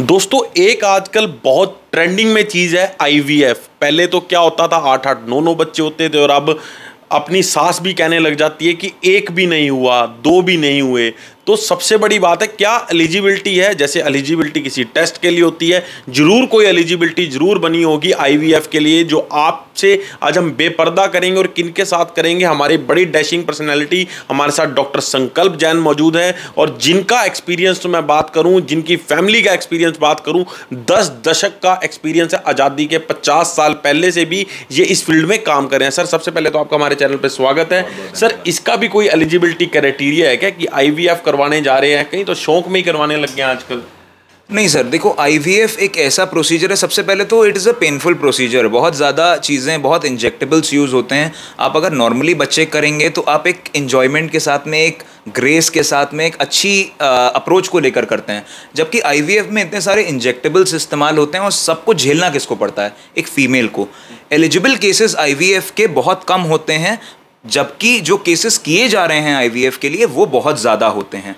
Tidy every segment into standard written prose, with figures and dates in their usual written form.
दोस्तों एक आजकल बहुत ट्रेंडिंग में चीज़ है आईवीएफ। पहले तो क्या होता था 8-8 9-9 बच्चे होते थे और अब अपनी सास भी कहने लग जाती है कि एक भी नहीं हुआ, दो भी नहीं हुए। तो सबसे बड़ी बात है क्या एलिजिबिलिटी है। जैसे एलिजिबिलिटी किसी टेस्ट के लिए होती है, जरूर कोई एलिजिबिलिटी जरूर बनी होगी आईवीएफ के लिए, जो आपसे आज हम बेपर्दा करेंगे। और किन के साथ करेंगे, हमारी बड़ी डैशिंग पर्सनैलिटी हमारे साथ डॉक्टर संकल्प जैन मौजूद हैं। और जिनका एक्सपीरियंस तो मैं बात करूं, जिनकी फैमिली का एक्सपीरियंस बात करूं, 10 दशक का एक्सपीरियंस है। आज़ादी के 50 साल पहले से भी ये इस फील्ड में काम कर रहे हैं। सर सबसे पहले तो आपका हमारे चैनल पर स्वागत है। सर इसका भी कोई एलिजिबिलिटी क्राइटेरिया है क्या कि आईवीएफ करवाने जा रहे हैं? कहीं तो शौक में ही करवाने लग गए हैं आजकल। नहीं सर, देखो आईवीएफ एक ऐसा प्रोसीजर है, सबसे पहले तो it is a painful procedure. बहुत ज़्यादा चीज़ें, बहुत इंजेक्टेबल्स यूज़ होते हैं। आप अगर नॉर्मली बच्चे करेंगे तो आप एक इन्जॉयमेंट के साथ में, एक ग्रेस के साथ में, एक अच्छी अप्रोच को लेकर करते हैं। जबकि आईवीएफ में इतने सारे इंजेक्टेबल्स इस्तेमाल होते हैं और सबको झेलना किसको पड़ता है? एक फ़ीमेल को। एलिजिबल केसेस आईवीएफ के बहुत कम होते हैं, जबकि जो केसेस किए जा रहे हैं आईवीएफ के लिए वो बहुत ज़्यादा होते हैं।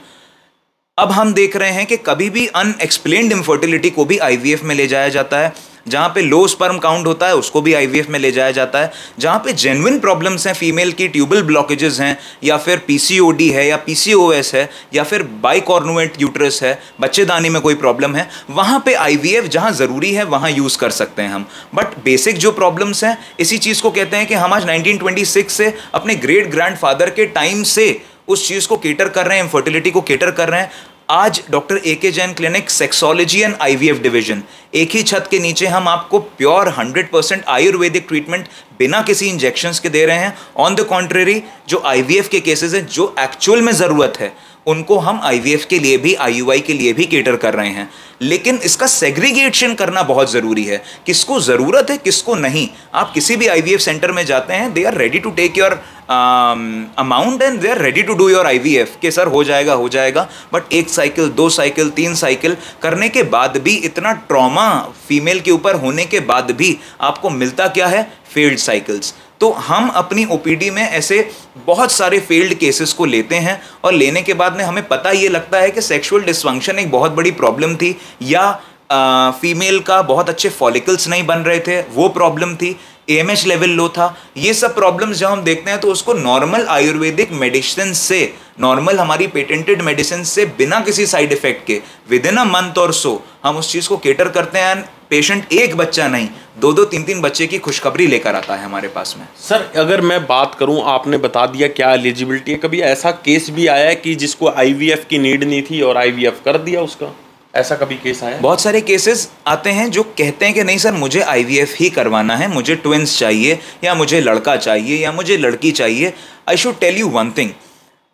अब हम देख रहे हैं कि कभी भी अनएक्सप्लेन्ड इनफर्टिलिटी को भी आईवीएफ में ले जाया जाता है। जहाँ पे लो स्पर्म काउंट होता है उसको भी आईवीएफ में ले जाया जाता है। जहाँ पे जेन्युइन प्रॉब्लम्स हैं, फीमेल की ट्यूबल ब्लॉकेजेस हैं, या फिर पीसीओडी है, या पीसीओएस है, या फिर बाइकॉर्नुएंट यूट्रस है, बच्चेदानी में कोई प्रॉब्लम है, वहाँ पे आईवीएफ जहाँ ज़रूरी है वहाँ यूज़ कर सकते हैं हम। बट बेसिक जो प्रॉब्लम्स हैं, इसी चीज़ को कहते हैं कि हम आज 1926 से अपने ग्रेट ग्रैंडफादर के टाइम से उस चीज़ को केटर कर रहे हैं, इनफर्टिलिटी को केटर कर रहे हैं। आज doctor A K. Jain clinic sexology and IVF division, एक ही छत के नीचे हम आपको प्योर 100% आयुर्वेदिक ट्रीटमेंट बिना किसी इंजेक्शंस के दे रहे हैं। ऑन द कॉन्ट्रेरी, जो आईवीएफ के केसेस हैं, जो एक्चुअल में ज़रूरत है, उनको हम आईवीएफ के लिए भी, आईयूआई के लिए भी केटर कर रहे हैं। लेकिन इसका सेग्रीगेशन करना बहुत ज़रूरी है, किसको ज़रूरत है किसको नहीं। आप किसी भी आईवीएफ सेंटर में जाते हैं, they are ready to take your amount and they are ready to do your IVF कि सर हो जाएगा। बट 1 साइकिल, 2 साइकिल, 3 साइकिल करने के बाद भी, इतना ट्रॉमा फीमेल के ऊपर होने के बाद भी आपको मिलता क्या है? Failed cycles. तो हम अपनी ओपीडी में ऐसे बहुत सारे फेल्ड केसेस को लेते हैं और लेने के बाद में हमें पता ये लगता है कि सेक्सुअल डिसफंक्शन एक बहुत बड़ी प्रॉब्लम थी, या फीमेल का बहुत अच्छे फॉलिकल्स नहीं बन रहे थे, वो प्रॉब्लम थी, एएमएच लेवल लो था। ये सब प्रॉब्लम्स जब हम देखते हैं तो उसको नॉर्मल आयुर्वेदिक मेडिसिन से, नॉर्मल हमारी पेटेंटेड मेडिसिन से, बिना किसी साइड इफेक्ट के, विद इन अ मंथ और सो हम उस चीज़ को केटर करते हैं। पेशेंट एक बच्चा नहीं, 2-2, 3-3 बच्चे की खुशखबरी लेकर आता है हमारे पास में। सर अगर मैं बात करूं, आपने बता दिया क्या एलिजिबिलिटी है, कभी ऐसा केस भी आया है कि जिसको आईवीएफ की नीड नहीं थी और आईवीएफ कर दिया उसका? ऐसा कभी केस आया? बहुत सारे केसेस आते हैं जो कहते हैं कि नहीं सर मुझे आईवीएफ ही करवाना है, मुझे ट्विंस चाहिए, या मुझे लड़का चाहिए, या मुझे लड़की चाहिए। I should tell you one thing,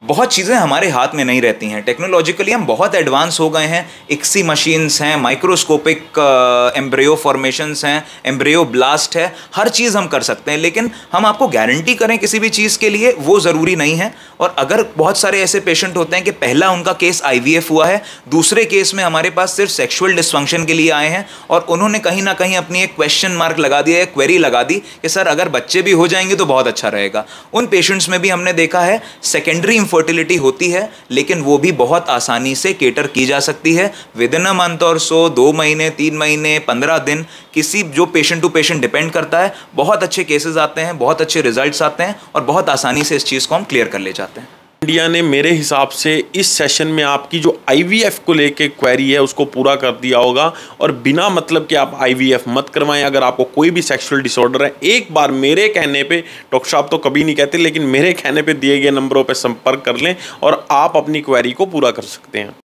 बहुत चीज़ें हमारे हाथ में नहीं रहती हैं। टेक्नोलॉजिकली हम बहुत एडवांस हो गए हैं। इक्सी मशीन्स हैं, माइक्रोस्कोपिक एम्ब्रियो फॉर्मेशंस हैं, एम्ब्रियो ब्लास्ट है, हर चीज़ हम कर सकते हैं। लेकिन हम आपको गारंटी करें किसी भी चीज़ के लिए, वो ज़रूरी नहीं है। और अगर बहुत सारे ऐसे पेशेंट होते हैं कि पहला उनका केस आईवीएफ हुआ है, दूसरे केस में हमारे पास सिर्फ सेक्शुअल डिसफंक्शन के लिए आए हैं, और उन्होंने कहीं ना कहीं अपनी एक क्वेश्चन मार्क लगा दिया, एक क्वेरी लगा दी कि सर अगर बच्चे भी हो जाएंगे तो बहुत अच्छा रहेगा। उन पेशेंट्स में भी हमने देखा है सेकेंडरी फर्टिलिटी होती है, लेकिन वो भी बहुत आसानी से केटर की जा सकती है। विद इन अ मंथ और सो, 2 महीने, 3 महीने, 15 दिन, किसी जो पेशेंट टू पेशेंट डिपेंड करता है। बहुत अच्छे केसेस आते हैं, बहुत अच्छे रिजल्ट्स आते हैं, और बहुत आसानी से इस चीज़ को हम क्लियर कर ले जाते हैं। इंडिया ने मेरे हिसाब से इस सेशन में आपकी जो आईवीएफ को लेके क्वेरी है उसको पूरा कर दिया होगा। और बिना मतलब कि आप आईवीएफ मत करवाएं। अगर आपको कोई भी सेक्सुअल डिसऑर्डर है, एक बार मेरे कहने पे, डॉक्टर साहब तो कभी नहीं कहते, लेकिन मेरे कहने पे दिए गए नंबरों पे संपर्क कर लें और आप अपनी क्वेरी को पूरा कर सकते हैं।